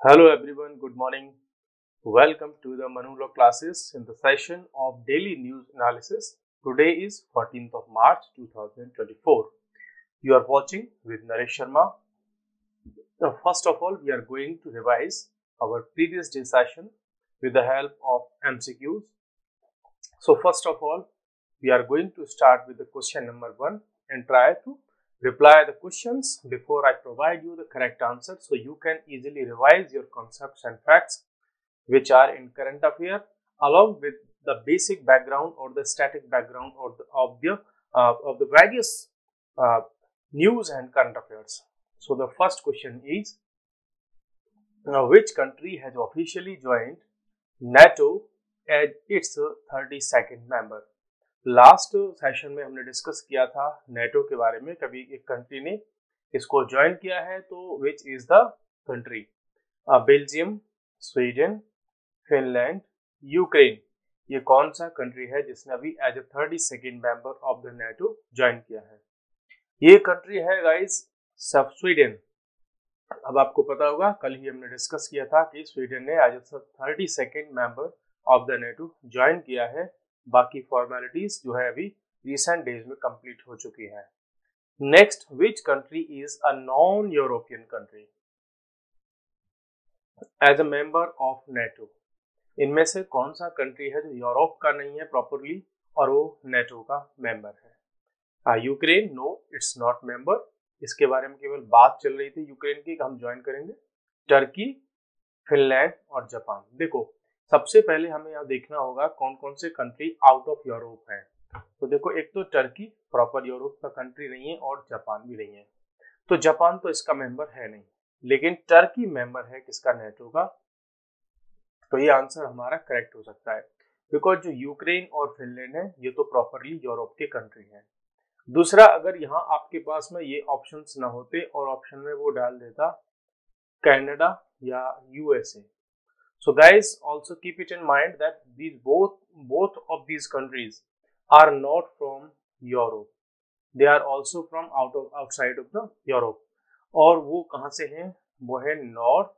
Hello everyone, good morning. Welcome to the Manulog classes in the session of daily news analysis. Today is 14th of March 2024. You are watching with Naresh Sharma. Now, first of all, we are going to revise our previous day session with the help of MCQs. So first of all, we are going to start with the question number 1 and try to reply the questions before I provide you the correct answer, so you can easily revise your concepts and facts which are in current affair along with the basic background or the static background or of the various news and current affairs. So the first question is, which country has officially joined NATO as its 32nd member? Last session में हमने discuss किया था NATO के बारे में, कभी एक country ने इसको ज्वाइन किया है तो which is the country? Belgium, Sweden, Finland, Ukraine, ये कौन सा कंट्री है जिसने अभी as a 32nd member of the NATO join किया है? ये कंट्री है गाइस स्वीडन। अब आपको पता होगा, कल ही हमने डिस्कस किया था कि स्वीडन ने as a 32nd member of the NATO join किया है। बाकी फॉर्मेलिटीज जो है अभी रिसेंट डेज में कंप्लीट हो चुकी है। Next, which country is a non European country as a member of NATO? इनमें से कौन सा कंट्री है जो यूरोप का नहीं है प्रॉपरली और वो नेटो का मेंबर है? Ukraine, no it's not member. इसके बारे में केवल बात चल रही थी यूक्रेन की, हम ज्वाइन करेंगे। टर्की, फिनलैंड और जापान। देखो, सबसे पहले हमें यहाँ देखना होगा कौन कौन से कंट्री आउट ऑफ यूरोप हैं। तो देखो, एक तो टर्की प्रॉपर यूरोप का कंट्री नहीं है और जापान भी नहीं है, तो जापान तो इसका मेंबर है नहीं, लेकिन टर्की मेंबर है किसका? नेटो का। तो ये आंसर हमारा करेक्ट हो सकता है, बिकॉज जो यूक्रेन और फिनलैंड है ये तो प्रॉपरली यूरोप के कंट्री हैं। दूसरा, अगर यहाँ आपके पास में ये ऑप्शंस ना होते और ऑप्शन में वो डाल देता कनाडा या USA. So guys, also keep it in mind that these both of these countries are not from Europe. They are also from outside of the Europe. और वो कहाँ से हैं? वो है नॉर्थ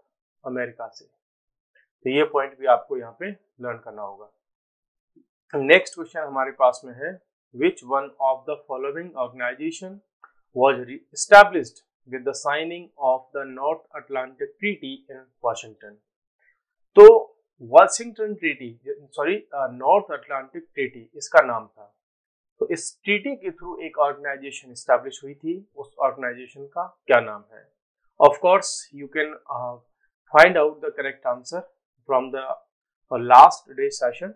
अमेरिका से। तो ये पॉइंट भी आपको यहाँ पे लर्न करना होगा। नेक्स्ट क्वेश्चन हमारे पास में है, which one of the following organization was established with the signing of the North Atlantic Treaty in Washington? तो Washington treaty, north Atlantic treaty इसका नाम था। तो इस ट्रीटी के थ्रू एक ऑर्गेनाइजेशन एस्टैब्लिश हुई थी, उस ऑर्गेनाइजेशन का क्या नाम है? Of course you can find out the correct answer from the last day session.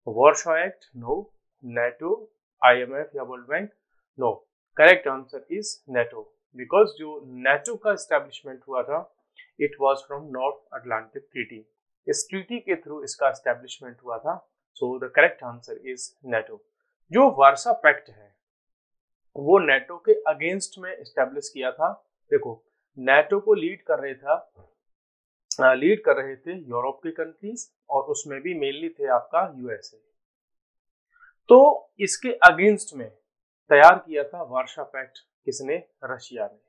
Warsaw act, no. NATO, IMF या World Bank, no. Correct answer is NATO, because जो नेटो का एस्टेब्लिशमेंट हुआ था it was from North Atlantic Treaty. इस treaty के through इसका establishment हुआ था, so the correct answer is NATO. जो वार्सा पैक्ट है वो नेटो के अगेंस्ट में एस्टेब्लिश किया था। देखो, नेटो को लीड कर रहे थे यूरोप के कंट्रीज और उसमें भी मेनली थे आपका यूएसए। तो इसके अगेंस्ट में तैयार किया था वार्सा पैक्ट किसने? रशिया ने।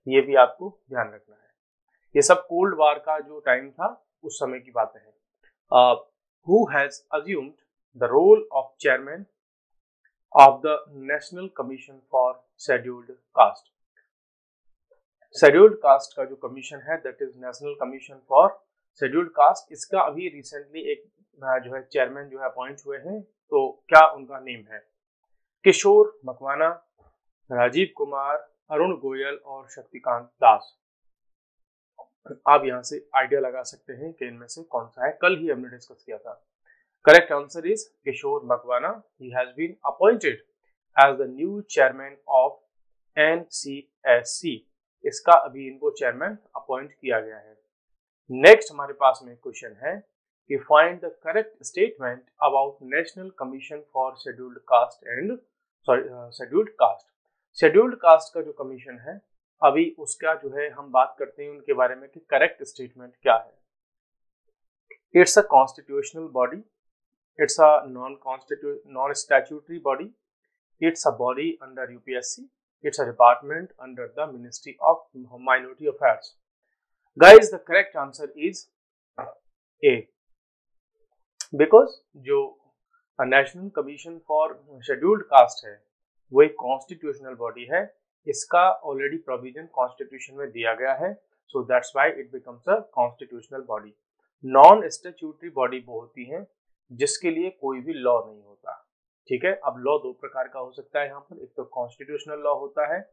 ये भी आपको ध्यान रखना है। ये सब कोल्ड वार का जो टाइम था उस समय की बातें हैं। Who has assumed the role of chairman of the national commission for scheduled caste? Scheduled caste का जो कमीशन है that is national commission for scheduled caste. इसका अभी रिसेंटली एक जो है चेयरमैन जो है अपॉइंट हुए हैं, तो क्या उनका नेम है? किशोर मकवाना, राजीव कुमार, अरुण गोयल और शक्तिकांत दास। आप यहाँ से आइडिया लगा सकते हैं कि इनमें से कौन सा है, कल ही हमने डिस्कस किया था। Correct answer is Kishore Makwana. He has been appointed as the new chairman of NCSC. इसका अभी इनको चेयरमैन अपॉइंट किया गया है। नेक्स्ट हमारे पास में क्वेश्चन है कि find the correct statement about national commission for scheduled cast and scheduled caste. Scheduled caste का जो कमीशन है अभी उसका जो है हम बात करते हैं उनके बारे में कि करेक्ट स्टेटमेंट क्या है। It's a constitutional body, it's a non statutory body, it's a body under UPSC, it's a department under the ministry of minority affairs. Guys the correct answer is A, because जो national commission for scheduled caste है वो एक constitutional body है, इसका already provision constitution में दिया गया है, so that's why it becomes a constitutional body. Non statutory body वो होती है जिसके लिए कोई भी लॉ नहीं होता, ठीक है। अब लॉ दो प्रकार का हो सकता है यहाँ पर, एक तो कॉन्स्टिट्यूशनल लॉ होता है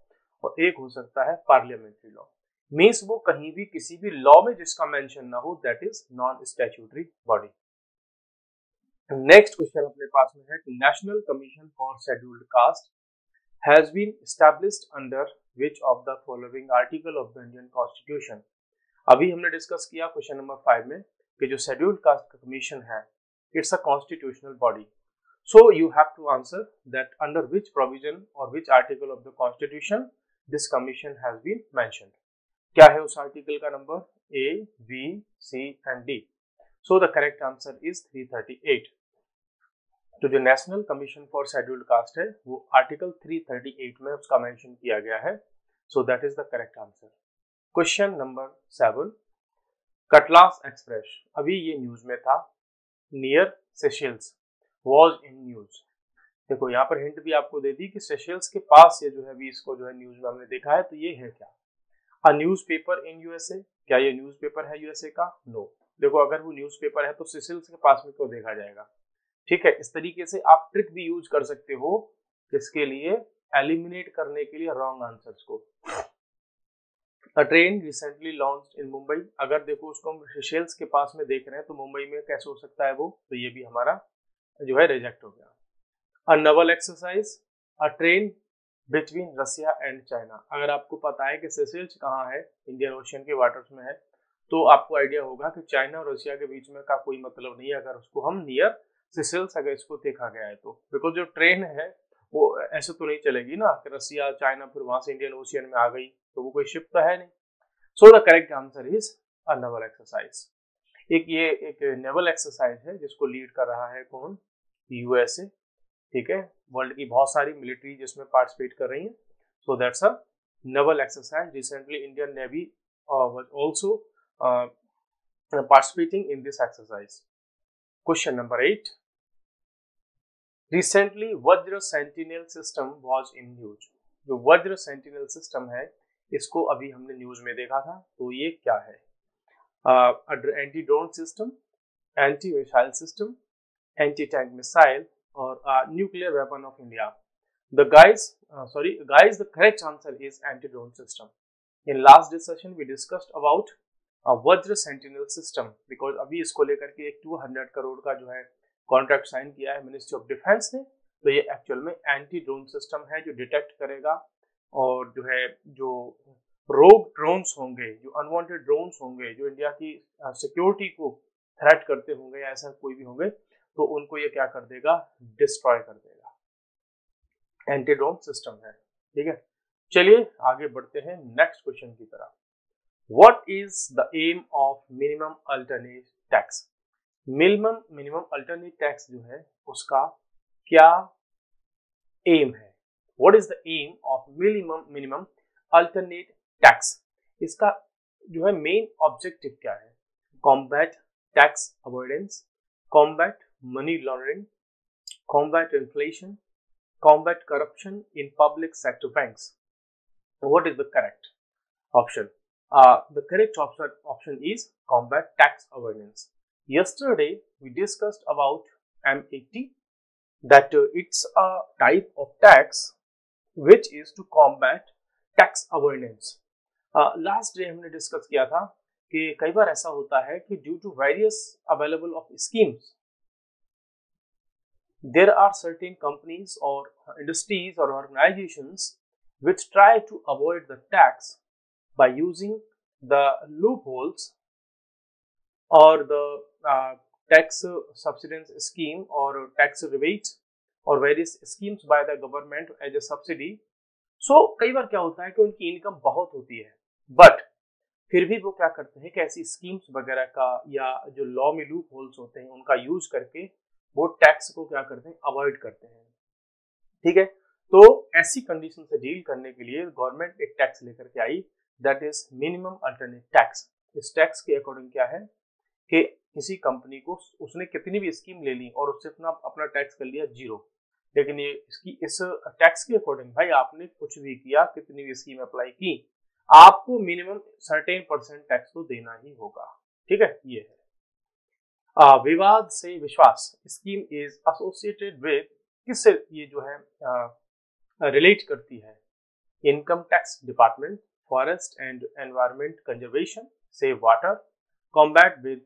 और एक हो सकता है पार्लियामेंट्री लॉ। मीन्स वो कहीं भी किसी भी लॉ में जिसका मेंशन ना हो, that is non statutory body. Next question अपने पास में है, national commission for scheduled caste has been established under which of the following article of the Indian constitution. अभी हमने डिस्कस किया क्वेश्चन नंबर 5 में कि जो शेड्यूल्ड कास्ट का कमीशन है it's a constitutional body, so you have to answer that under which provision और which article of the constitution this commission has been mentioned. क्या है उस आर्टिकल का number? A, B, C and D। So the correct answer is 338। तो जो national commission for scheduled caste है वो article 338 में उसका मेंशन किया गया है, so that is the correct answer. Question number 7, Cutlass express, अभी ये न्यूज में था, near Seychelles was in news. देखो यहाँ पर हिंट भी आपको दे दी कि सेशेल्स के पास ये जो है अभी इसको जो है न्यूज में हमने देखा है, तो ये है क्या? A newspaper in USA. क्या ये न्यूज़पेपर है यूएसए का? नो। देखो अगर वो न्यूज़पेपर है तो सेशेल्स के पास में क्यों देखा जाएगा, ठीक है। इस तरीके से आप ट्रिक भी यूज कर सकते हो किसके लिए? एलिमिनेट करने के लिए रॉन्ग आंसर्स को। अ train recently launched in Mumbai, अगर देखो उसको हम सेशेल्स के पास में देख रहे हैं तो मुंबई में कैसे हो सकता है वो, तो ये भी हमारा जो है रिजेक्ट हो गया। A naval exercise, a train between Russia and China, अगर आपको पता है कि सेशेल्स कहाँ है, इंडियन ओशियन के वाटर्स में है, तो आपको आइडिया होगा कि चाइना और रशिया के बीच में का कोई मतलब नहीं है अगर उसको हम नियर सेशेल्स अगर इसको देखा गया है तो, बिकॉज जो ट्रेन है वो ऐसे तो नहीं चलेगी ना कि रसिया चाइना फिर वहां से इंडियन ओशियन में आ गई, तो वो कोई शिप तो है नहीं। सो the correct answer is a naval exercise. एक नेवल एक्सरसाइज है जिसको लीड कर रहा है कौन? यूएसए, ठीक है। वर्ल्ड की बहुत सारी मिलिट्री जिसमें पार्टिसिपेट कर रही है, so that's a naval exercise. Recently Indian navy was also participating in this exercise. Question number 8. Recently, Vajra Sentinel system was in news. जो वज्र सेंटिनल सिस्टम है इसको अभी हमने न्यूज में देखा था, तो ये क्या है? Anti drone system, anti missile system, anti tank missile और nuclear weapon of India. The guys, the correct answer is anti drone system. In last discussion we discussed about वज्र सेंटिनल सिस्टम, बिकॉज अभी इसको लेकर के एक 200 करोड़ का जो है कॉन्ट्रैक्ट साइन किया है मिनिस्ट्री ऑफ डिफेंस ने, तो ये एक्चुअल में एंटी ड्रोन सिस्टम है जो डिटेक्ट करेगा और जो है जो रोग ड्रोन्स होंगे, जो अनवांटेड ड्रोन्स होंगे, जो इंडिया की सिक्योरिटी को थ्रेट करते होंगे या ऐसा कोई भी होंगे, तो उनको ये क्या कर देगा? डिस्ट्रॉय कर देगा। एंटी ड्रोन सिस्टम है, ठीक है। चलिए आगे बढ़ते हैं नेक्स्ट क्वेश्चन की तरफ। What is the aim of minimum alternate tax? minimum alternate tax जो है उसका क्या एम है? What is the aim of minimum alternate tax? इसका जो है मेन ऑब्जेक्टिव क्या है? Combat tax avoidance, combat money laundering, combat inflation, combat corruption in public sector banks. What is the correct option? The correct option is combat tax avoidance. Yesterday we discussed about MAT, that it's a type of tax which is to combat tax avoidance. Last day हमने discuss किया था कि कई बार ऐसा होता है कि due to various available of schemes, there are certain companies or industries or organizations which try to avoid the tax by using the loopholes or the tax subsidence scheme or tax rebates or various schemes by the government as a subsidy. So कई बार क्या होता है कि उनकी income बहुत होती है, but फिर भी वो क्या करते हैं कि ऐसी स्कीम्स वगैरह का या जो लॉ में लूप होल्स होते हैं उनका यूज करके वो टैक्स को क्या करते हैं? अवॉइड करते हैं, ठीक है। तो ऐसी कंडीशन से डील करने के लिए गवर्नमेंट एक टैक्स लेकर के आई, that is minimum alternate tax. इस टैक्स के अकॉर्डिंग क्या है कि किसी कंपनी को उसने कितनी भी स्कीम ले ली और उससे अपना अपना टैक्स कर लिया 0, लेकिन ये इसकी इस टैक्स के अकॉर्डिंग भाई आपने कुछ भी किया, कितनी भी स्कीम अप्लाई की, आपको मिनिमम सर्टेन % टैक्स तो देना ही होगा। ठीक है, ये है विवाद से विश्वास। स्कीम इज एसोसिएटेड विद, किससे ये जो है रिलेट करती है? Income tax department, forest and environment conservation, save water, combat with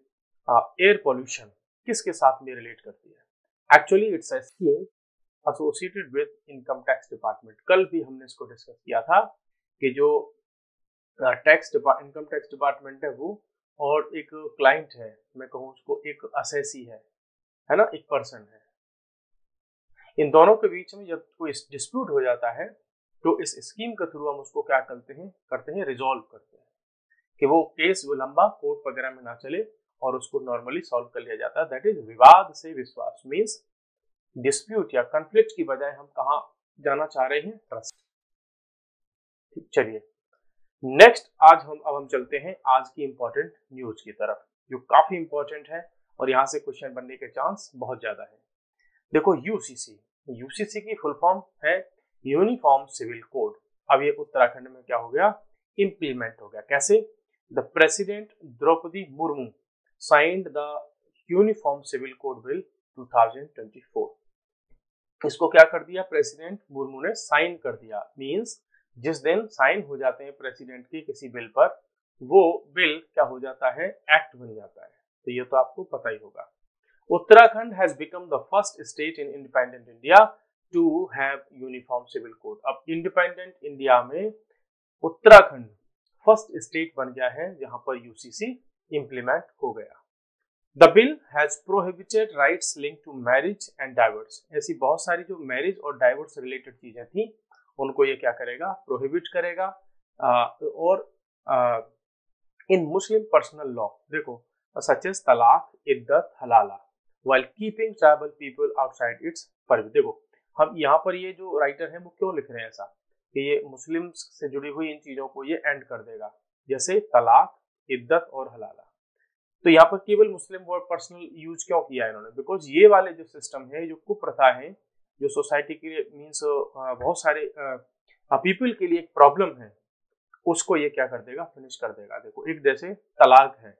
air pollution, किसके साथ में रिलेट करती है? Actually it's a scheme associated with income tax department. कल भी हमने इसको डिस्कस किया था कि जो इनकम टैक्स डिपार्टमेंट है वो और एक क्लाइंट है, मैं कहूँ उसको एक असेसी है ना, एक पर्सन है, इन दोनों के बीच में जब कोई डिस्प्यूट हो जाता है तो इस स्कीम के थ्रू हम उसको क्या करते हैं रिजॉल्व करते हैं कि वो केस वो लंबा कोर्ट वगैरह में ना चले और उसको नॉर्मली सॉल्व कर लिया जाता है। दैट इज विवाद से विश्वास, मीन्स डिस्प्यूट या कॉन्फ्लिक्ट की बजाय हम कहाँ जाना चाह रहे हैं? ट्रस्ट। चलिए नेक्स्ट अब हम चलते हैं आज की इंपॉर्टेंट न्यूज की तरफ, जो काफी इंपॉर्टेंट है और यहाँ से क्वेश्चन बनने के चांस बहुत ज्यादा है। देखो यूसीसी की फुल फॉर्म है यूनिफॉर्म सिविल कोड। अब ये उत्तराखंड में क्या हो गया? इंप्लीमेंट हो गया। कैसे? The president Droupadi Murmu signed the uniform civil code bill 2024। इसको क्या कर दिया? प्रेसिडेंट मुर्मू ने साइन कर दिया। मींस जिस दिन साइन हो जाते हैं प्रेसिडेंट की किसी बिल पर, वो बिल क्या हो जाता है? एक्ट बन जाता है। तो ये तो आपको पता ही होगा। Uttarakhand has become the first state in independent India to have uniform civil code. अब इंडिपेंडेंट इंडिया में उत्तराखंड फर्स्ट स्टेट बन गया है जहां पर यूसीसी इंप्लीमेंट हो गया। The bill has prohibited rights link to marriage and divorce. ऐसी बहुत सारी जो मैरिज और डाइवोर्स रिलेटेड चीजें थी उनको ये क्या करेगा? प्रोहिबिट करेगा। और इन मुस्लिम पर्सनल लॉ देखो सच एज तलाक, इद्दत, हलाला, while keeping tribal people outside its purview। देखो हम यहाँ पर ये जो राइटर है वो क्यों लिख रहे हैं ऐसा कि ये मुस्लिम से जुड़ी हुई इन चीजों को ये एंड कर देगा, जैसे तलाक, इद्दत और हलाला। तो यहाँ पर केवल मुस्लिम वर्ड पर्सनल यूज क्यों किया है इन्होंने? बिकॉज ये वाले जो सिस्टम है, जो कुप्रथा है, जो सोसाइटी के लिए मीन्स बहुत सारे पीपल के लिए एक प्रॉब्लम है, उसको ये क्या कर देगा? फिनिश कर देगा। देखो एक जैसे तलाक है,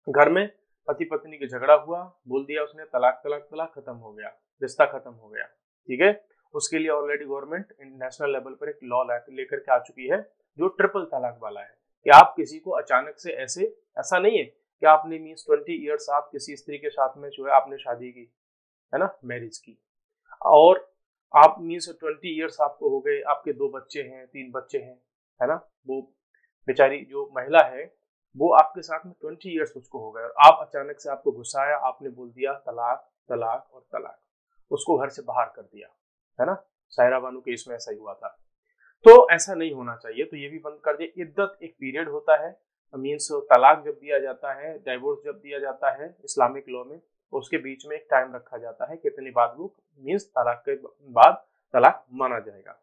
घर में पति पत्नी के झगड़ा हुआ, बोल दिया उसने तलाक तलाक तलाक, खत्म हो गया, रिश्ता खत्म हो गया। ठीक है, उसके लिए ऑलरेडी गवर्नमेंट नेशनल लेवल पर एक लॉ लेकर के आ चुकी है जो ट्रिपल तलाक वाला है कि आप किसी को अचानक से ऐसा नहीं है कि आपने मीन्स 20 ईयर्स आप किसी स्त्री के साथ में जो है आपने शादी की, है ना, मैरिज की, और आप मीन्स 20 ईयर्स आपको हो गए, आपके 2 बच्चे हैं, 3 बच्चे हैं, है ना, वो बेचारी जो महिला है वो आपके साथ में 20 ईयर्स उसको हो गए और आप अचानक से आपको गुस्सा आया, आपने बोल दिया तलाक तलाक और तलाक, उसको घर से बाहर कर दिया, है ना। सायरा बानू केस में ऐसा ही हुआ था। तो ऐसा नहीं होना चाहिए, तो ये भी बंद कर दिया। इद्दत एक पीरियड होता है, मीन्स तलाक जब दिया जाता है, डाइवोर्स जब दिया जाता है इस्लामिक लॉ में, उसके बीच में एक टाइम रखा जाता है कितने बाद वो मीन्स तलाक के बाद तलाक माना जाएगा।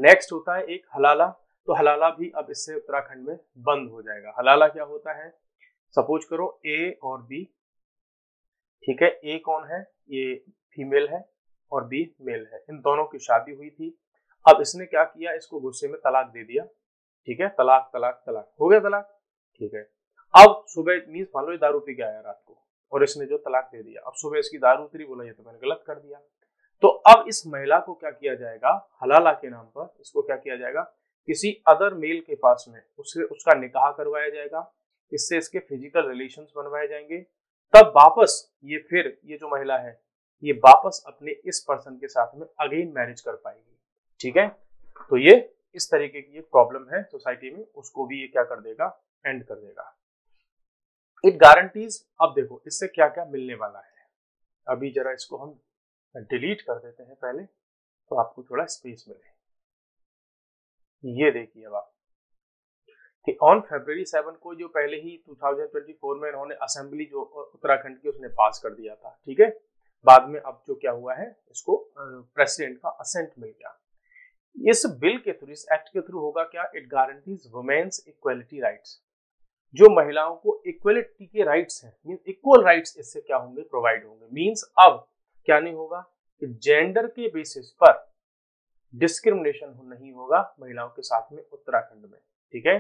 नेक्स्ट होता है एक हलाला। तो हलाला भी अब इससे उत्तराखंड में बंद हो जाएगा। हलाला क्या होता है? सपोज करो ए और बी, ठीक है, ए कौन है? ये फीमेल है और बी मेल है, इन दोनों की शादी हुई थी। अब इसने क्या किया? इसको गुस्से में तलाक दे दिया। ठीक है, तलाक तलाक तलाक हो गया तलाक। ठीक है, अब सुबह मीन्स मान लो ये दारू पी के आया रात को और इसने जो तलाक दे दिया, अब सुबह इसकी दारू उतरी, बोला ये तो मैंने गलत कर दिया। तो अब इस महिला को क्या किया जाएगा? हलाला के नाम पर इसको क्या किया जाएगा? किसी अदर मेल के पास में उसका निकाह करवाया जाएगा, इससे इसके फिजिकल रिलेशंस बनवाए जाएंगे, तब वापस ये जो महिला है ये वापस अपने इस पर्सन के साथ में अगेन मैरिज कर पाएगी। ठीक है, तो ये इस तरीके की एक प्रॉब्लम है सोसाइटी में, उसको भी ये क्या कर देगा? एंड कर देगा। इट गारंटीज, अब देखो इससे क्या क्या मिलने वाला है। अभी जरा इसको हम डिलीट कर देते हैं पहले, तो आपको थोड़ा स्पेस मिले। ये देखिए अब आप कि ऑन February 7 को जो पहले ही 2024 में इन्होंने असेंबली जो उत्तराखंड की उसने पास कर दिया था। ठीक है, बाद में अब जो क्या हुआ है, इसको प्रेसिडेंट का असेंट मिल गया। इस बिल के थ्रू, इस एक्ट के थ्रू होगा क्या? It guarantees women's equality rights. जो महिलाओं को इक्वलिटी के राइट्स हैं, मींस इक्वल राइट्स इससे क्या होंगे, प्रोवाइड होंगे। मींस अब क्या नहीं होगा कि जेंडर के बेसिस पर डिस्क्रिमिनेशन नहीं होगा महिलाओं के साथ में उत्तराखंड में, ठीक है।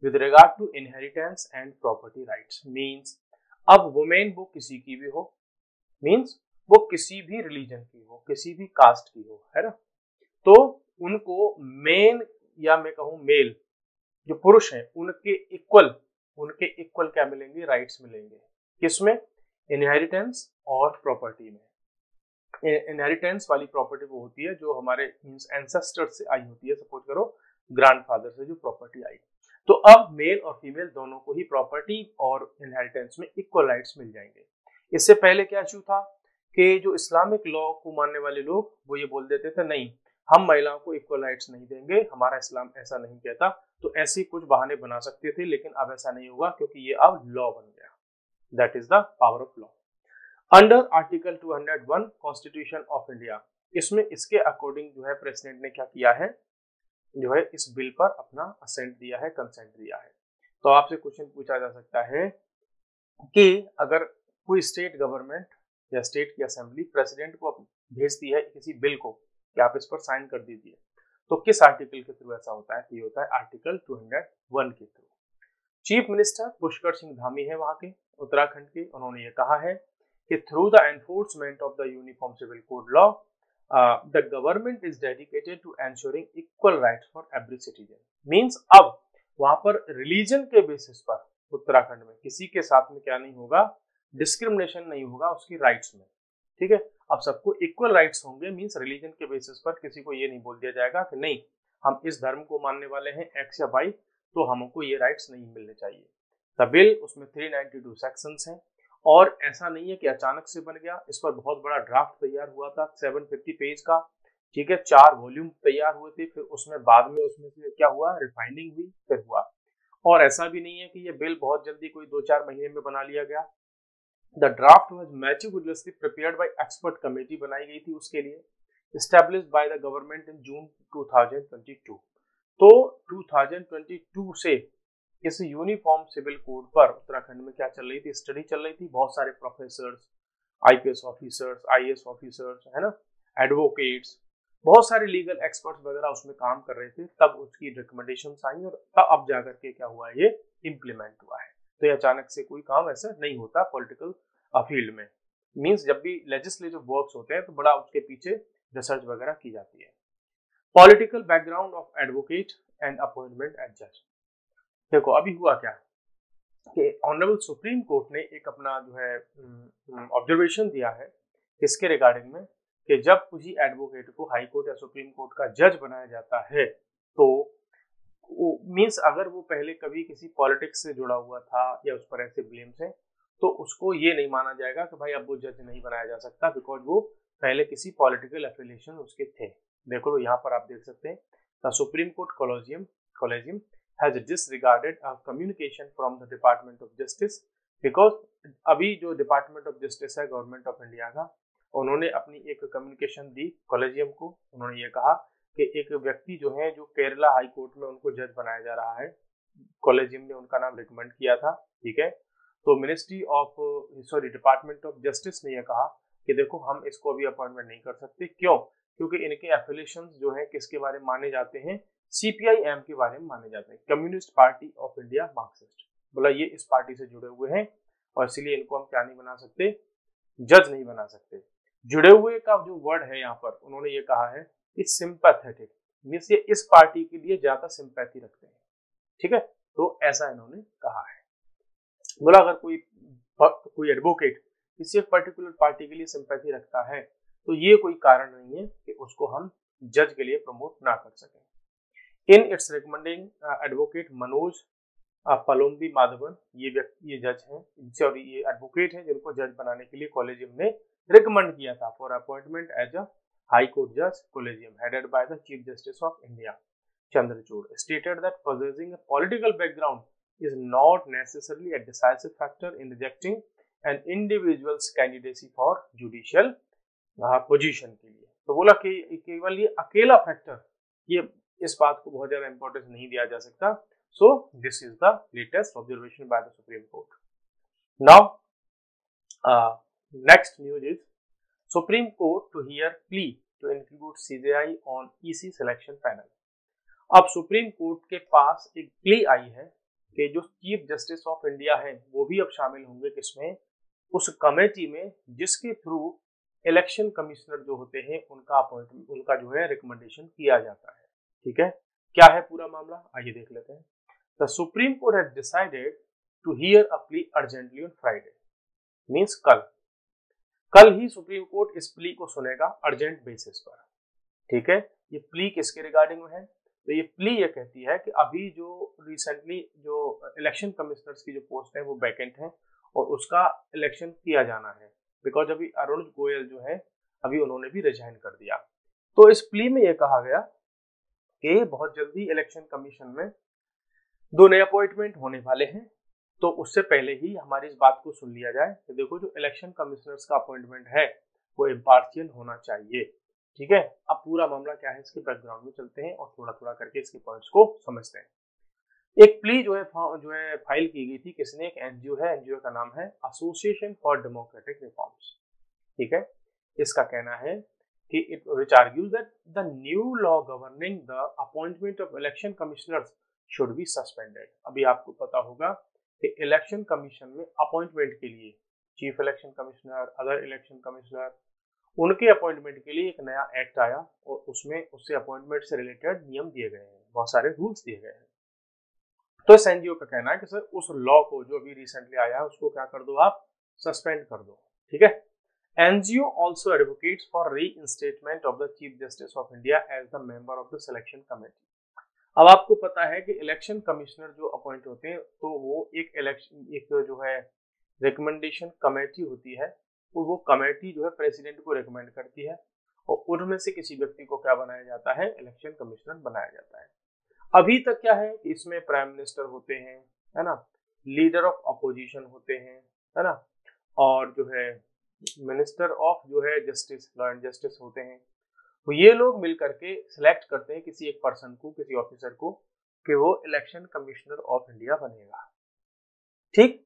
With regard to inheritance and property rights, means अब वुमेन वो किसी की भी हो, मींस वो किसी भी रिलीजन की हो, किसी भी कास्ट की हो, है ना, तो उनको मेन या मैं कहूं मेल जो पुरुष हैं उनके इक्वल क्या मिलेंगे, राइट्स मिलेंगे। किसमें, इनहेरिटेंस और प्रॉपर्टी में। इनहेरिटेंस वाली प्रॉपर्टी वो होती है जो हमारे मींस एंसेस्टर्स से आई होती है, सपोज करो ग्रैंडफादर से जो प्रॉपर्टी आई। तो अब मेल और फीमेल दोनों को ही प्रॉपर्टी और इनहेरिटेंस में इक्वल राइट्स मिल जाएंगे। इससे पहले क्या इशू था कि जो इस्लामिक लॉ को मानने वाले लोग वो ये बोल देते थे नहीं, हम महिलाओं को इक्वल राइट्स नहीं देंगे, हमारा इस्लाम ऐसा नहीं कहता। तो ऐसे कुछ बहाने बना सकते थे, लेकिन अब ऐसा नहीं होगा क्योंकि ये अब लॉ बन गया। That is the power of law under article 201 constitution of India. इसमें इसके अकॉर्डिंग जो है प्रेसिडेंट ने क्या किया है, जो है इस बिल पर अपना असेंट दिया है, कंसेंट दिया है। तो आपसे क्वेश्चन पूछा जा सकता है कि अगर कोई स्टेट गवर्नमेंट या स्टेट की असेंबली प्रेसिडेंट को भेजती है किसी बिल को कि आप इस पर साइन कर दीजिए, तो किस आर्टिकल के थ्रू ऐसा होता है? ये होता है आर्टिकल 201 के through. Chief minister Pushkar Singh Dhami है वहां के उत्तराखंड के, उन्होंने ये कहा है कि through the enforcement of the uniform civil code law the government is dedicated to ensuring equal rights for every citizen. Means अब वहां पर रिलीजन के बेसिस पर उत्तराखंड में किसी के साथ में क्या नहीं होगा, डिस्क्रिमिनेशन नहीं होगा उसकी राइट्स में, ठीक है। अब सबको इक्वल राइट्स होंगे, मींस रिलीजन के बेसिस पर किसी को ये नहीं बोल दिया जाएगा कि नहीं हम इस धर्म को मानने वाले हैं एक्स या वाई, तो हमको ये राइट्स नहीं मिलने चाहिए। द बिल, उसमें 392 सेक्शंस हैं और ऐसा नहीं है कि अचानक से बन गया। इस पर बहुत बड़ा ड्राफ्ट तैयार हुआ था 750 पेज का, ठीक है, 4 वॉल्यूम तैयार हुए थे। फिर उसमें बाद में उसमें से क्या हुआ, रिफाइनिंग हुई, फिर हुआ। और ऐसा भी नहीं है कि ये बिल बहुत जल्दी कोई 2-4 महीने में बना लिया गया। The draft was meticulously prepared by expert committee बनाई गई थी उसके लिए, established by the government in June 2022। तो 2022 से इस यूनिफॉर्म सिविल कोड पर उत्तराखंड में क्या चल रही थी, स्टडी चल रही थी। बहुत सारे professors, IPS officers, IAS officers, है ना, एडवोकेट्स, बहुत सारे लीगल एक्सपर्ट्स वगैरह उसमें काम कर रहे थे। तब उसकी रिकमेंडेशंस आई और तब अब जाकर के क्या हुआ, ये इम्प्लीमेंट हुआ है। तो ये अचानक से कोई काम ऐसा नहीं होता पॉलिटिकल फील्ड में। मींस जब भी लेजिस्लेटिव वर्क्स होते हैं तो बड़ा उसके पीछे रिसर्च वगैरह की जाती है। Political background of advocate and appointment as जज। देखो अभी हुआ क्या कि ऑनरेबल सुप्रीम कोर्ट ने एक अपना जो है ऑब्जर्वेशन दिया है इसके रिगार्डिंग में कि जब किसी एडवोकेट को हाई कोर्ट या सुप्रीम कोर्ट का जज बनाया जाता है तो मींस अगर वो पहले कभी किसी पॉलिटिक्स से जुड़ा हुआ था या उस पर ऐसे ब्लेम्स हैं तो उसको ये नहीं माना जाएगा कि भाई अब वो जज नहीं बनाया जा सकता, बिकॉज वो पहले किसी पॉलिटिकल एफिलिएशन उसके थे। देखो तो यहाँ पर आप देख सकते हैं the supreme court collegium has disregarded a communication from the Department of Justice because अभी जो डिपार्टमेंट ऑफ जस्टिस है गवर्नमेंट ऑफ इंडिया का, उन्होंने अपनी एक कम्युनिकेशन दी कॉलेजियम को। उन्होंने ये कहा कि एक व्यक्ति जो है जो केरला हाई कोर्ट में उनको जज बनाया जा रहा है, कॉलेजियम ने उनका नाम रिकमेंड किया था, ठीक है। तो डिपार्टमेंट ऑफ जस्टिस ने यह कहा कि देखो हम इसको अभी अपॉइंटमेंट नहीं कर सकते। क्यों? क्योंकि इनके एफिलिएशंस जो है किसके बारे में माने जाते हैं, सीपीआईएम के बारे में माने जाते हैं, communist party of India Marxist. बोला ये इस पार्टी से जुड़े हुए हैं और इसलिए इनको हम क्या नहीं बना सकते, जज नहीं बना सकते। जुड़े हुए का जो वर्ड है यहाँ पर उन्होंने ये कहा है कि सिंपैथेटिक, मींस ये इस पार्टी के लिए ज्यादा सिंपैथी रखते हैं, ठीक है। तो ऐसा इन्होंने कहा है। बोला अगर कोई एडवोकेट किसी एक पर्टिकुलर पार्टी के लिए सिंपैथी रखता है तो ये कोई कारण नहीं है कि उसको हम जज के लिए प्रमोट ना कर सकें। In its recommending advocate Manoj Pulamby Madhavan, ये जज हैं, सॉरी ये एडवोकेट हैं जिनको जज बनाने के लिए कॉलेजियम ने रिकमेंड किया था for appointment as a high court जज। Collegium headed by the chief justice of India Chandrachud stated that possessing a political background is not necessarily a decisive factor in rejecting an individual's candidacy for judicial position के लिए। तो बोला कि केवल ये अकेला factor, ये इस बात को बहुत ज्यादा इंपॉर्टेंस नहीं दिया जा सकता। So this is the latest observation by the Supreme Court. Now next news is Supreme Court to hear plea to include CJI on EC selection panel. अब सुप्रीम कोर्ट के पास एक प्ली आई है कि जो चीफ जस्टिस ऑफ इंडिया है वो भी अब शामिल होंगे किसमें, उस कमेटी में जिसके थ्रू इलेक्शन कमिश्नर जो होते हैं उनका अपॉइंटमेंट, उनका जो है रिकमेंडेशन किया जाता है। ठीक है, क्या है पूरा मामला, आइए देख लेते हैं। The supreme court has decided to hear a plea urgently on Friday, means कल ही सुप्रीम कोर्ट इस प्ली को सुनेगा अर्जेंट बेसिस पर। ठीक है, ये प्ली किसके रिगार्डिंग में है, तो ये प्ली ये कहती है कि अभी जो रिसेंटली जो इलेक्शन कमिश्नर्स की जो पोस्ट है वो वैकेंट है और उसका इलेक्शन किया जाना है, बिकॉज अभी अरुण गोयल जो है अभी उन्होंने भी रिजाइन कर दिया। तो इस प्ली में ये कहा गया कि बहुत जल्दी इलेक्शन कमीशन में 2 नए अपॉइंटमेंट होने वाले हैं, तो उससे पहले ही हमारी इस बात को सुन लिया जाए कि देखो जो इलेक्शन कमिश्नर्स का अपॉइंटमेंट है वो इम्पार्शियल होना चाहिए। ठीक है, अब पूरा मामला क्या है इसके बैकग्राउंड में चलते हैं और थोड़ा थोड़ा करके इसके पॉइंट्स को समझते हैं। एक प्ली जो है फाइल की गई थी, किसने, एक एनजीओ है, एनजीओ का नाम है एसोसिएशन फॉर डेमोक्रेटिक रिफॉर्म्स। ठीक है, इसका कहना है कि it which argues that the new law governing the appointment of election commissioners should be suspended. अभी आपको पता होगा कि इलेक्शन कमीशन में अपॉइंटमेंट के लिए chief election commissioner, other election commissioner, उनके अपॉइंटमेंट के लिए एक नया एक्ट आया और उसमें उससे अपॉइंटमेंट से रिलेटेड नियम दिए गए हैं, बहुत सारे रूल्स दिए गए हैं। तो इस एनजीओ का कहना है कि सर उस लॉ को जो अभी रिसेंटली आया है उसको क्या कर दो, आप सस्पेंड कर दो। ठीक है, NGO also advocates for reinstatement of the chief justice of India as the member of the selection committee. अब आपको पता है कि इलेक्शन कमिश्नर जो अपॉइंट होते हैं तो वो एक जो है रिकमेंडेशन कमेटी होती है, वो कमेटी जो है प्रेसिडेंट को रिकमेंड करती है और उनमें से किसी व्यक्ति को क्या बनाया जाता है, इलेक्शन कमिश्नर बनाया जाता है। अभी तक क्या है कि इसमें प्राइम मिनिस्टर होते हैं, है ना, लीडर ऑफ अपोजिशन होते हैं, है ना, और जो है मिनिस्टर ऑफ जो है जस्टिस, लॉ एंड जस्टिस होते हैं। तो ये लोग मिल करके सिलेक्ट करते हैं किसी एक पर्सन को, किसी ऑफिसर को, कि वो इलेक्शन कमिश्नर ऑफ इंडिया बनेगा। ठीक,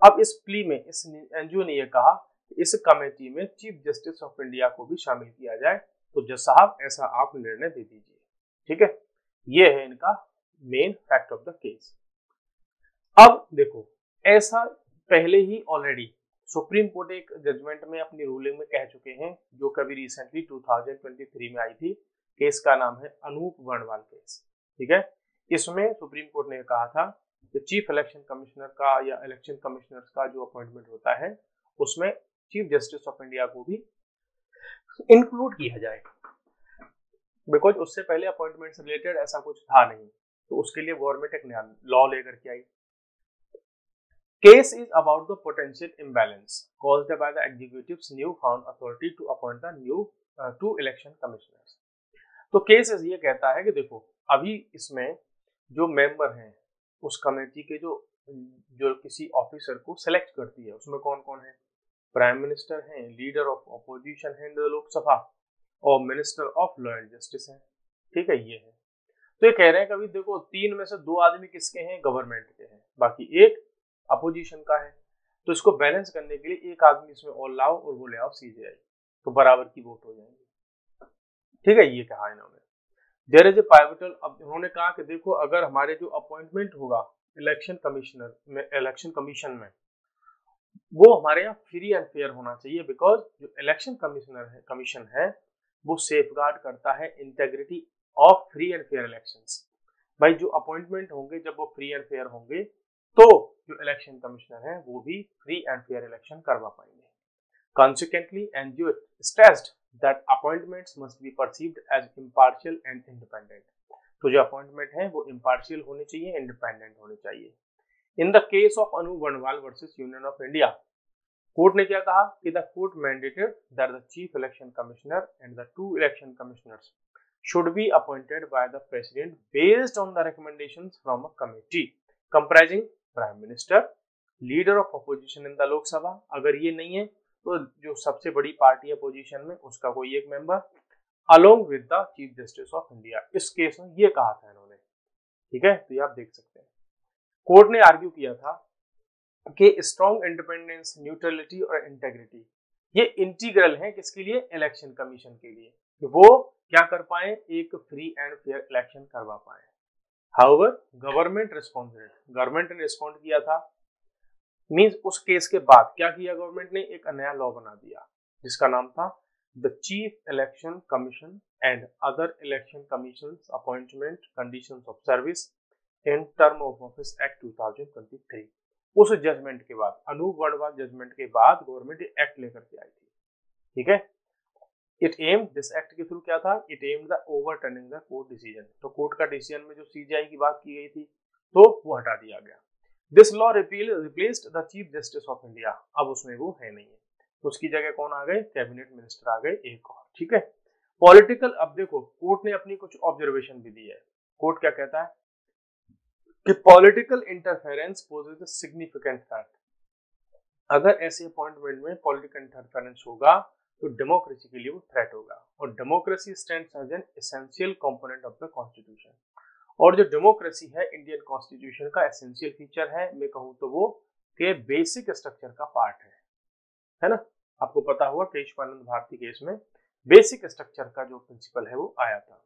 अब इस प्ली में इस एनजीओ ने ये कहा इस कमेटी में चीफ जस्टिस ऑफ इंडिया को भी शामिल किया जाए, तो जज साहब ऐसा आप निर्णय दे दीजिए। ठीक है, ये है इनका main fact of the case. अब देखो, ऐसा पहले ही ऑलरेडी सुप्रीम कोर्ट एक जजमेंट में अपनी रूलिंग में कह चुके हैं, जो कभी रिसेंटली 2023 में आई थी। केस का नाम है अनूप वर्णवाल केस। ठीक है, इसमें सुप्रीम कोर्ट ने कहा था कि चीफ इलेक्शन कमिश्नर का या इलेक्शन कमिश्नर्स का जो अपॉइंटमेंट होता है उसमें चीफ जस्टिस ऑफ इंडिया को भी इंक्लूड किया जाए, बिकॉज उससे पहले अपॉइंटमेंट से रिलेटेड ऐसा कुछ था नहीं, तो उसके लिए गवर्नमेंट एक नया लॉ लेकर के आई। Case is about the potential imbalance caused by the executive's new found authority to appoint the new 2 election commissioners. तो केस ये कहता है कि देखो अभी इसमें जो मेंबर हैं उस कमेटी के जो किसी ऑफिसर को सिलेक्ट करती है उसमें कौन कौन है, प्राइम मिनिस्टर हैं, लीडर ऑफ अपोजिशन है लोकसभा और minister of law and justice है। ठीक है, ये है। तो ये कह रहे हैं कभी देखो 3 में से 2 आदमी किसके हैं, गवर्नमेंट के हैं, बाकी एक अपोजिशन का है। तो इसको बैलेंस करने के लिए एक आदमी इसमें और लाओ और वो ले आओ सीजेआई, तो बराबर की वोट हो जाएंगे। ठीक है, ये कहा इन्होंने। देयर इज ए पाइवटल, अब उन्होंने कहा कि देखो अगर हमारे जो अपॉइंटमेंट होगा इलेक्शन कमिश्नर में, इलेक्शन कमीशन में, वो हमारे यहाँ फ्री एंड फेयर होना चाहिए, बिकॉज जो इलेक्शन कमीशन है वो सेफगार्ड करता है integrity of free and fair elections. भाई जो अपॉइंटमेंट होंगे जब वो फ्री एंड फेयर होंगे तो जो इलेक्शन कमिश्नर है वो भी फ्री एंड फेयर इलेक्शन करवा पाएंगे। Consequently, NGO stressed that appointments must be perceived as impartial and independent. तो जो अपॉइंटमेंट है वो impartial होनी चाहिए, independent होनी चाहिए। In the case of Anup Varnwal versus Union of India, court ने क्या कहा कि the court mandated that the chief election commissioner and the 2 election commissioners should be appointed by the president based on the recommendations from a committee comprising prime minister, leader of opposition in the Lok Sabha, अगर ये नहीं है तो जो सबसे बड़ी party है position में उसका कोई एक member, along with the chief justice of India. इस केस में ये कहा था इन्होंने, ठीक है, तो ये आप देख सकते हैं। कोर्ट ने आर्ग्यू किया था कि स्ट्रॉन्ग इंडिपेंडेंस, न्यूट्रलिटी और इंटेग्रिटी ये इंटीग्रल है किसके लिए, इलेक्शन कमीशन के लिए, कि वो क्या कर पाए, एक फ्री एंड फेयर इलेक्शन करवा पाए। हाउएवर गवर्नमेंट रिस्पॉन्डेड, गवर्नमेंट ने रिस्पॉन्ड किया था, मींस उस केस के बाद क्या किया गवर्नमेंट ने, एक नया लॉ बना दिया जिसका नाम था the chief election commission and other election commissions appointment conditions of service in term of office act 2023। उस जजमेंट के बाद, अनूप वर्णवाल जजमेंट के बाद गवर्नमेंट एक्ट लेकर के आई थी, ठीक है। इट एम, दिस एक्ट के थ्रू क्या था, it am the overturning the court decision, तो कोर्ट का डिसीजन में जो सीजीआई की बात की गई थी तो वो हटा दिया गया। This law replaced the chief justice of India, अब उसमें वो है नहीं है, तो उसकी जगह कौन आ गए, कैबिनेट मिनिस्टर आ गए एक और, ठीक है। पॉलिटिकल, अब देखो कोर्ट ने अपनी कुछ ऑब्जर्वेशन भी दी है। कोर्ट क्या कहता है कि political interference poses a significant threat, अगर ऐसे अपॉइंटमेंट में पॉलिटिकल इंटरफेरेंस होगा तो डेमोक्रेसी के लिए वो थ्रेट होगा, और democracy stands as an essential component of the constitution, और जो डेमोक्रेसी है इंडियन कॉन्स्टिट्यूशन का एसेंशियल फीचर है, मैं कहूँ तो वो के बेसिक स्ट्रक्चर का पार्ट है ना। आपको पता होगा केशवानंद भारती केस में बेसिक स्ट्रक्चर का जो प्रिंसिपल है वो आया था,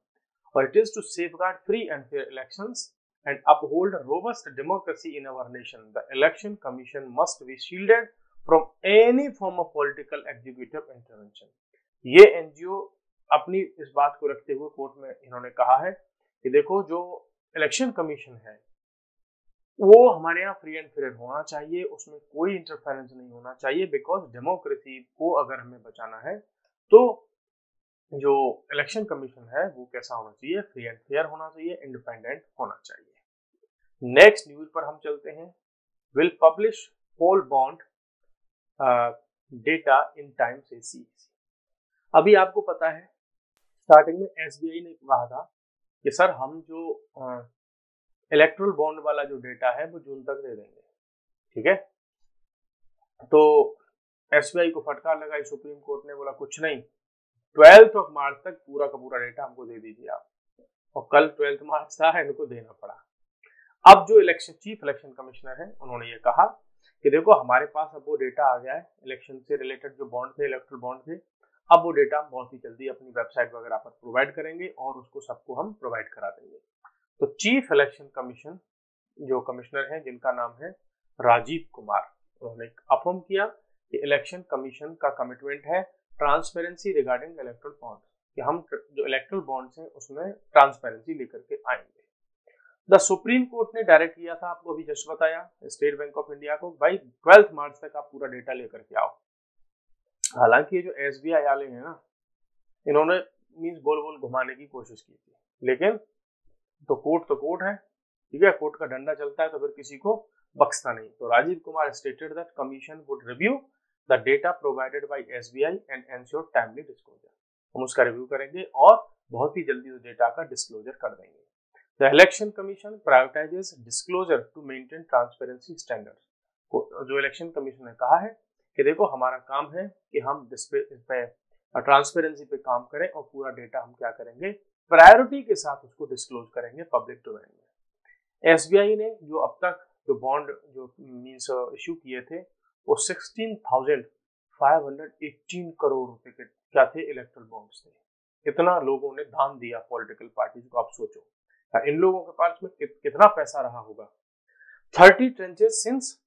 और it is to safeguard free and fair elections and uphold robust democracy in our nation. The Election Commission must be shielded from any form of political executive intervention. ये NGO अपनी इस बात को रखते हुए कोर्ट में इन्होंने कहा है कि देखो जो इलेक्शन कमीशन है वो हमारे यहाँ फ्री एंड फेयर होना चाहिए, उसमें कोई इंटरफेरेंस नहीं होना चाहिए, बिकॉज डेमोक्रेसी को अगर हमें बचाना है तो जो इलेक्शन कमीशन है वो कैसा होना चाहिए, फ्री एंड फेयर होना चाहिए, इंडिपेंडेंट होना चाहिए। नेक्स्ट न्यूज पर हम चलते हैं, will publish poll bond data in time से सी। अभी आपको पता है स्टार्टिंग में एसबीआई ने कहा था कि सर हम जो इलेक्ट्रल बॉन्ड वाला जो डेटा है वो जून तक दे देंगे, ठीक है। तो एसबीआई को फटकार लगाई, सुप्रीम कोर्ट ने बोला कुछ नहीं, 12 मार्च तक पूरा का पूरा डेटा हमको दे दीजिए आप, और कल 12 मार्च था, इनको देना पड़ा। अब जो चीफ इलेक्शन कमिश्नर है उन्होंने ये कहा कि देखो हमारे पास अब वो डेटा आ गया है, इलेक्शन से रिलेटेड जो बॉन्ड थे, इलेक्ट्रल बॉन्ड थे, अब वो डेटा हम बहुत ही जल्दी अपनी वेबसाइट वगैरह पर प्रोवाइड करेंगे और उसको सबको हम प्रोवाइड करा देंगे। तो चीफ इलेक्शन कमीशन जो कमिश्नर है जिनका नाम है राजीव कुमार, उन्होंने अफर्म किया कि इलेक्शन कमीशन का कमिटमेंट है ट्रांसपेरेंसी रिगार्डिंग इलेक्ट्रल बॉन्ड, कि हम जो इलेक्ट्रल बॉन्ड्स हैं उसमें ट्रांसपेरेंसी लेकर के आएंगे। द सुप्रीम कोर्ट ने डायरेक्ट किया था, आपको अभी जस्ट बताया, स्टेट बैंक ऑफ इंडिया को, भाई 12 मार्च तक आप पूरा डेटा लेकर के आओ। हालांकि ये जो एसबीआई वाले हैं ना, इन्होंने मींस गोल गोल घुमाने की कोशिश की थी, लेकिन तो कोर्ट है, ठीक है, कोर्ट का डंडा चलता है तो फिर किसी को बख्शता नहीं। तो Rajiv Kumar stated that commission would review the data provided by SBI and ensure timely disclosure, हम उसका रिव्यू करेंगे और बहुत ही जल्दी उस डेटा का डिस्क्लोजर कर देंगे। The Election Commission prioritizes disclosure to maintain transparency standards. जो इलेक्शन कमीशन ने कहा है कि देखो हमारा काम है कि हम ट्रांसपेरेंसी पे काम करें और पूरा डेटा हम क्या करेंगे, प्रायोरिटी के साथ उसको डिस्क्लोज करेंगे पब्लिक डोमेन में। एसबीआई ने जो अब तक जो बॉन्ड जो मींस इश्यू किए थे वो 16,518 करोड़ रुपए के क्या थे, इलेक्ट्रल बॉन्ड्स थे। इतना लोगों ने दान दिया पॉलिटिकल पार्टीज को, आप सोचो इन लोगों के पास में कितना पैसा रहा होगा। 30 ट्रेंचेस सिंस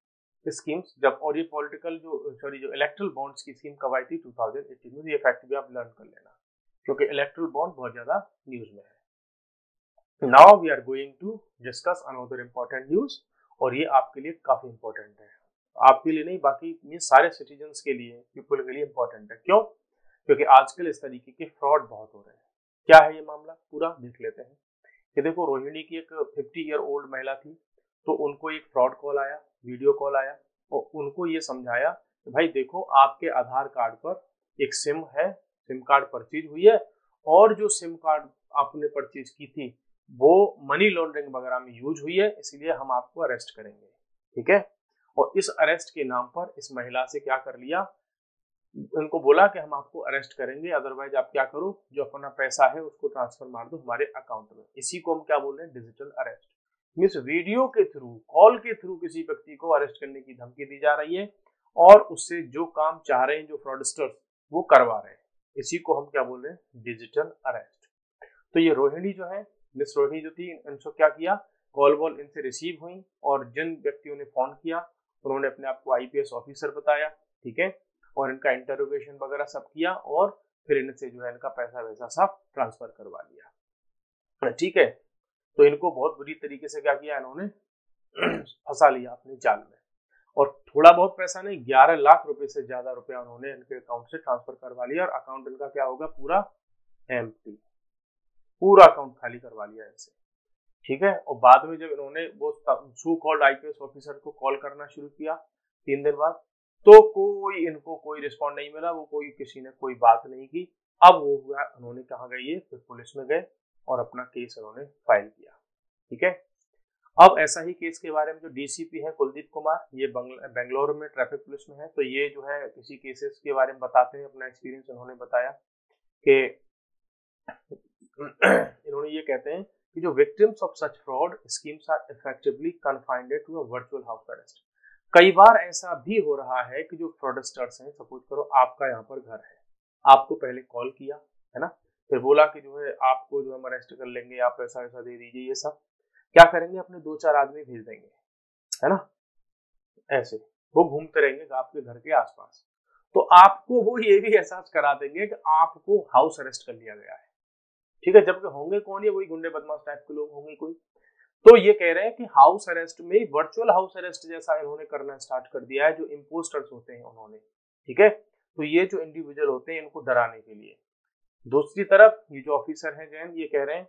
स्कीम्स, जब और ये पॉलिटिकल जो इलेक्ट्रल बॉन्ड्स की स्कीम कब आई थी 2018 में, ये फैक्ट भी आप लर्न कर लेना क्योंकि इलेक्ट्रल बॉन्ड बहुत ज्यादा न्यूज में है। Now we are going to discuss another important news, और ये आपके लिए काफी इंपॉर्टेंट है, आपके लिए नहीं बाकी सारे सिटीजन के लिए, पीपल के लिए इंपॉर्टेंट है। क्यों? क्योंकि आजकल इस तरीके के फ्रॉड बहुत हो रहे हैं। क्या है ये मामला, पूरा देख लेते हैं। कि देखो रोहिणी की एक 50 ईयर ओल्ड महिला थी, तो उनको एक फ्रॉड कॉल आया, वीडियो कॉल आया, और उनको ये समझाया कि भाई देखो आपके आधार कार्ड पर एक सिम है, सिम कार्ड परचेज हुई है, और जो सिम कार्ड आपने परचेज की थी वो मनी लॉन्ड्रिंग वगैरह में यूज हुई है, इसलिए हम आपको अरेस्ट करेंगे, ठीक है। और इस अरेस्ट के नाम पर इस महिला से क्या कर लिया, उनको बोला कि हम आपको अरेस्ट करेंगे, अदरवाइज आप क्या करो, जो अपना पैसा है उसको ट्रांसफर मार दो हमारे अकाउंट में। इसी को हम क्या बोल रहे हैं, डिजिटल अरेस्ट। मीन्स वीडियो के थ्रू, कॉल के थ्रू किसी व्यक्ति को अरेस्ट करने की धमकी दी जा रही है और उससे जो काम चाह रहे हैं जो फ्रॉडस्टर्स वो करवा रहे हैं। इसी को हम क्या बोल रहे हैं, डिजिटल अरेस्ट। तो ये रोहिणी जो है, मिस रोहिणी जो थी, इनको क्या किया, कॉल वॉल इनसे रिसीव हुई और जिन व्यक्तियों ने फोन किया उन्होंने अपने आप को आईपीएस ऑफिसर बताया, ठीक है, और इनका इंटरोगेशन वगैरह सब किया और फिर इनसे जो है इनका पैसा वैसा सब ट्रांसफर करवा लिया, ठीक है। तो इनको बहुत बुरी तरीके से क्या किया, इन्होंने फंसा लिया अपने जाल में और थोड़ा बहुत पैसा नहीं, 11 लाख रुपए से ज्यादा रुपया उन्होंने इनके अकाउंट से ट्रांसफर करवा लिया और अकाउंट इनका क्या होगा, पूरा एम्प्टी, पूरा अकाउंट खाली करवा लिया इनसे, ठीक है। और बाद में जब इन्होंने वो सो कॉल्ड आईपीएस ऑफिसर को कॉल करना शुरू किया 3 दिन बाद, तो कोई इनको कोई रिस्पॉन्ड नहीं मिला, वो कोई किसी ने कोई बात नहीं की। अब वो हुआ, उन्होंने कहाँ गए, ये फिर पुलिस में गए और अपना केस उन्होंने फाइल किया, ठीक है। अब ऐसा ही केस के बारे में जो डीसीपी है कुलदीप कुमार, ये बेंगलोर में ट्रैफिक पुलिस में है, तो ये जो है किसी केसेस के बारे में बताते हैं, अपना एक्सपीरियंस उन्होंने बताया कि इन्होंने ये कहते हैं कि जो victims of such fraud schemes are effectively confined to a virtual house arrest. कई बार ऐसा भी हो रहा है कि जो फ्रॉडस्टर्स हैं, सपोज करो आपका यहाँ पर घर है, आपको पहले कॉल किया है ना, फिर बोला कि जो है आपको जो हम अरेस्ट कर लेंगे, आप पैसा वैसा दे दीजिए, ये सब क्या करेंगे, अपने 2-4 आदमी भेज देंगे, है ना, ऐसे वो घूमते रहेंगे आपके घर के आसपास, तो आपको वो ये भी एहसास करा देंगे कि आपको हाउस अरेस्ट कर लिया गया है, ठीक है। जबकि होंगे कौन, ये वही गुंडे बदमाश टाइप के लोग होंगे कोई। तो ये कह रहे हैं कि हाउस अरेस्ट में वर्चुअल हाउस अरेस्ट जैसा इन्होंने करना स्टार्ट कर दिया है, जो इम्पोस्टर्स होते हैं उन्होंने, ठीक है। तो ये जो इंडिविजुअल होते हैं इनको डराने के लिए। दूसरी तरफ ये जो ऑफिसर हैं जैन, ये कह रहे हैं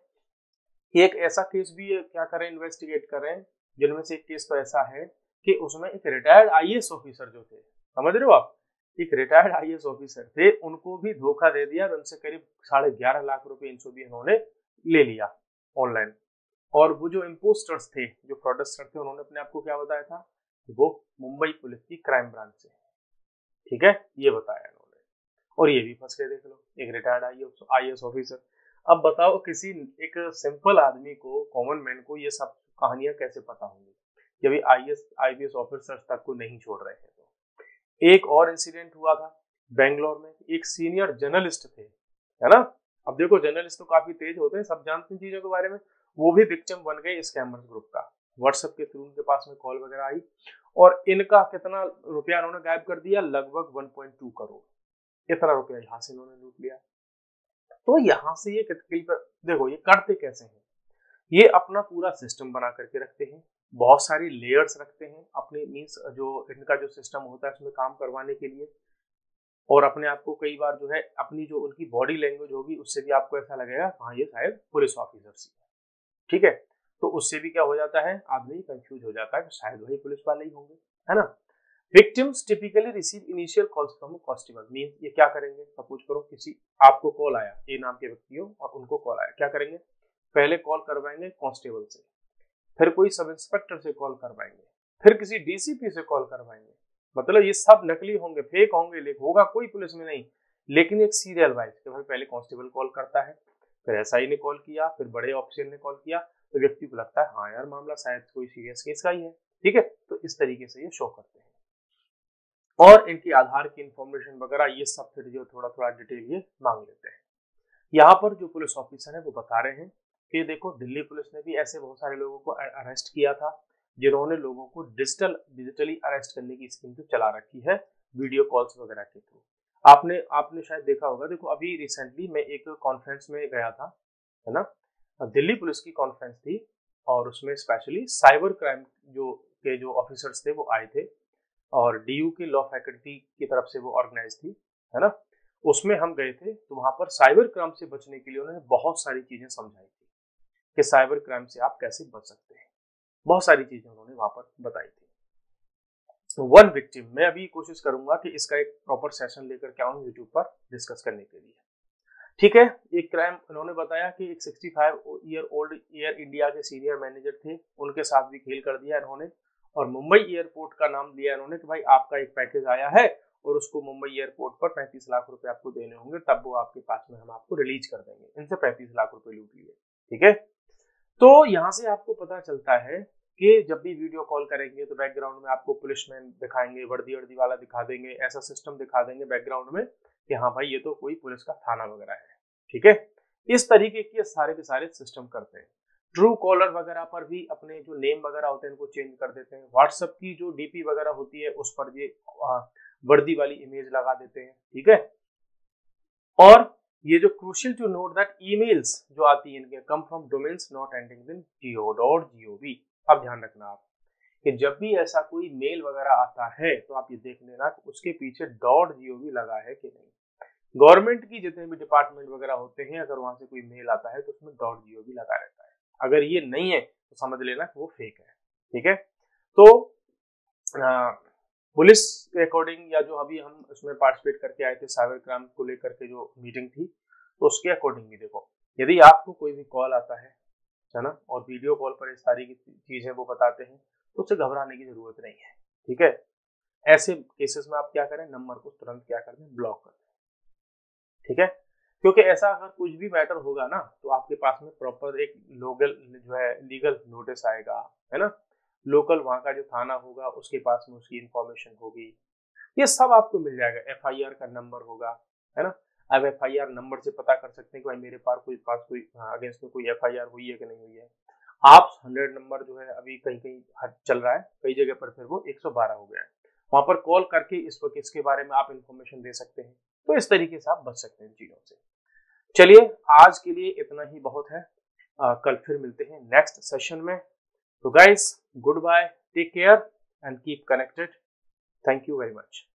कि एक ऐसा केस भी क्या करें, इन्वेस्टिगेट कर रहे हैं, जिनमें से एक केस तो ऐसा है कि उसमें एक रिटायर्ड आईएएस ऑफिसर जो थे, समझ रहे हो आप, एक रिटायर्ड आईएएस ऑफिसर थे, उनको भी धोखा दे दिया और उनसे करीब 11.5 लाख रुपए इनको भी इन्होंने ले लिया ऑनलाइन। और वो जो इम्पोस्टर्स थे, जो फ्रॉडस्टर थे, उन्होंने अपने आप को क्या बताया था, वो मुंबई पुलिस की क्राइम ब्रांच से, ठीक है, ये बताया इन्होंने, और ये भी फंस गए, देख लो, एक रिटायर्ड आईएएस ऑफिसर। अब बताओ किसी एक सिंपल आदमी को, कॉमन मैन को ये सब कहानियां कैसे पता होंगी, जब आईपीएस ऑफिसर्स तक को नहीं छोड़ रहे हैं। तो एक और इंसिडेंट हुआ था बेंगलोर में, एक सीनियर जर्नलिस्ट थे, है ना। अब देखो जर्नलिस्ट तो काफी तेज होते हैं, सब जानते हैं चीजों के बारे में, वो भी विक्टिम बन गए स्कैमर्स ग्रुप का। व्हाट्सएप के थ्रू उनके पास में कॉल वगैरह आई और इनका कितना रुपया उन्होंने गायब कर दिया, लगभग 1.2 करोड़, इतना रुपया यहाँ से इन्होंने लूट लिया। तो यहाँ से ये देखो ये करते कैसे हैं, ये अपना पूरा सिस्टम बना करके रखते हैं, बहुत सारी लेयर्स रखते हैं अपने, मीन्स जो इनका जो सिस्टम होता है उसमें काम करवाने के लिए, और अपने आप को कई बार जो है अपनी जो उनकी बॉडी लैंग्वेज होगी उससे भी आपको ऐसा लगेगा हाँ ये शायद पुलिस ऑफिसर सी है, ठीक है। तो उससे भी क्या हो जाता है, आदमी कंफ्यूज हो जाता है कि शायद वही पुलिस वाले ही होंगे, है ना। Victims typically receive initial calls from constable, mean ये क्या करेंगे, सपोज करो किसी आपको कॉल आया, ए नाम के व्यक्ति हो और उनको कॉल आया, क्या करेंगे, पहले कॉल करवाएंगे कांस्टेबल से, फिर कोई सब इंस्पेक्टर से कॉल करवाएंगे, फिर किसी डीसीपी से कॉल करवाएंगे। मतलब ये सब नकली होंगे, फेक होंगे, लेकिन होगा कोई पुलिस में नहीं, लेकिन एक सीरियल वाइज कि भाई पहले कांस्टेबल कॉल करता है, फिर एसआई ने कॉल किया, फिर बड़े ऑफिसर ने कॉल किया, तो व्यक्ति को लगता है हाँ यार मामला शायद कोई सीरियस केस का ही है, ठीक है। तो इस तरीके से ये शो करते हैं और इनकी आधार की इंफॉर्मेशन वगैरह ये सब फिर जो थोड़ा थोड़ा डिटेल ये मांग लेते हैं। यहाँ पर जो पुलिस ऑफिसर है वो बता रहे हैं कि देखो दिल्ली पुलिस ने भी ऐसे बहुत सारे लोगों को अरेस्ट किया था, जिन्होंने लोगों को डिजिटली अरेस्ट करने की स्कीम तो चला रखी है वीडियो कॉल्स वगैरह के थ्रू। आपने शायद देखा होगा, देखो अभी रिसेंटली मैं एक कॉन्फ्रेंस में गया था, है ना, दिल्ली पुलिस की कॉन्फ्रेंस थी और उसमें स्पेशली साइबर क्राइम जो ऑफिसर्स थे वो आए थे और डीयू के लॉ फैकल्टी की तरफ से वो ऑर्गेनाइज थी, है ना। उसमें हम गए थे, तो वहां पर साइबर क्राइम से बचने के लिए उन्होंने बहुत सारी चीजें समझाई थी कि साइबर क्राइम से आप कैसे बच सकते हैं, बहुत सारी चीजें उन्होंने वहां पर बताई थी। वन विक्टिम, मैं अभी कोशिश करूंगा कि इसका एक प्रॉपर सेशन लेकर के आऊं यूट्यूब पर डिस्कस करने के लिए, ठीक है। एक क्राइम उन्होंने बताया कि एक 65 ईयर ओल्ड एयर इंडिया के सीनियर मैनेजर थे, उनके साथ भी खेल कर दिया इन्होंने और मुंबई एयरपोर्ट का नाम लिया इन्होंने कि भाई आपका एक पैकेज आया है और उसको मुंबई एयरपोर्ट पर 35 लाख रुपए आपको देने होंगे, तब वो आपके पास में हम आपको रिलीज कर देंगे। इनसे 35 लाख रुपए लूट लिए, ठीक है। तो यहाँ से आपको पता चलता है कि जब भी वीडियो कॉल करेंगे तो बैकग्राउंड में आपको पुलिसमैन दिखाएंगे, वर्दी वर्दी वाला दिखा देंगे, ऐसा सिस्टम दिखा देंगे बैकग्राउंड में कि हाँ भाई ये तो कोई पुलिस का थाना वगैरह है। ठीक है, इस तरीके के सारे सिस्टम करते हैं। ट्रू कॉलर वगैरह पर भी अपने जो नेम वगैरह होते हैं इनको चेंज कर देते हैं। व्हाट्सएप की जो डीपी वगैरह होती है उस पर ये वर्दी वाली इमेज लगा देते हैं। ठीक है, और ये जो crucial to note that emails जो आती है इनके come from domains not ending in .gov। अब ध्यान रखना आप कि जब भी ऐसा कोई मेल वगैरह आता है तो आप ये देख लेना कि उसके पीछे .gov लगा है कि नहीं। गवर्नमेंट की जितने भी डिपार्टमेंट वगैरह होते हैं अगर वहां से कोई मेल आता है तो उसमें .gov लगा रहता है। अगर ये नहीं है तो समझ लेना कि वो फेक है। ठीक है, तो पुलिस के अकॉर्डिंग या जो अभी हम उसमें पार्टिसिपेट करके आए थे साइबर क्राइम को लेकर के जो मीटिंग थी, तो उसके अकॉर्डिंग भी देखो, यदि आपको कोई भी कॉल आता है ना, और वीडियो कॉल पर इस सारी की चीजें वो बताते हैं तो उससे घबराने की जरूरत नहीं है। ठीक है, ऐसे केसेस में आप क्या करें, नंबर को तुरंत क्या कर दें, ब्लॉक कर दें। ठीक है, क्योंकि ऐसा अगर कुछ भी मैटर होगा ना तो आपके पास में प्रॉपर एक लोकल जो है लीगल नोटिस आएगा, है ना, लोकल वहां का जो थाना होगा उसके पास में उसकी इंफॉर्मेशन होगी, ये सब आपको मिल जाएगा। एफआईआर का नंबर होगा, है ना, अब एफआईआर नंबर से पता कर सकते हैं कि भाई मेरे पास कोई अगेंस्ट में कोई एफआईआर हुई है कि नहीं हुई है। आप 100 नंबर जो है अभी कहीं कहीं चल रहा है, कई जगह पर फिर वो 112 हो गया है, वहां पर कॉल करके इस वक्त इसके बारे में आप इंफॉर्मेशन दे सकते हैं। तो इस तरीके से आप बच सकते हैं चीजों से। चलिए, आज के लिए इतना ही बहुत है। कल फिर मिलते हैं नेक्स्ट सेशन में। तो guys, goodbye, take care and keep connected. Thank you very much.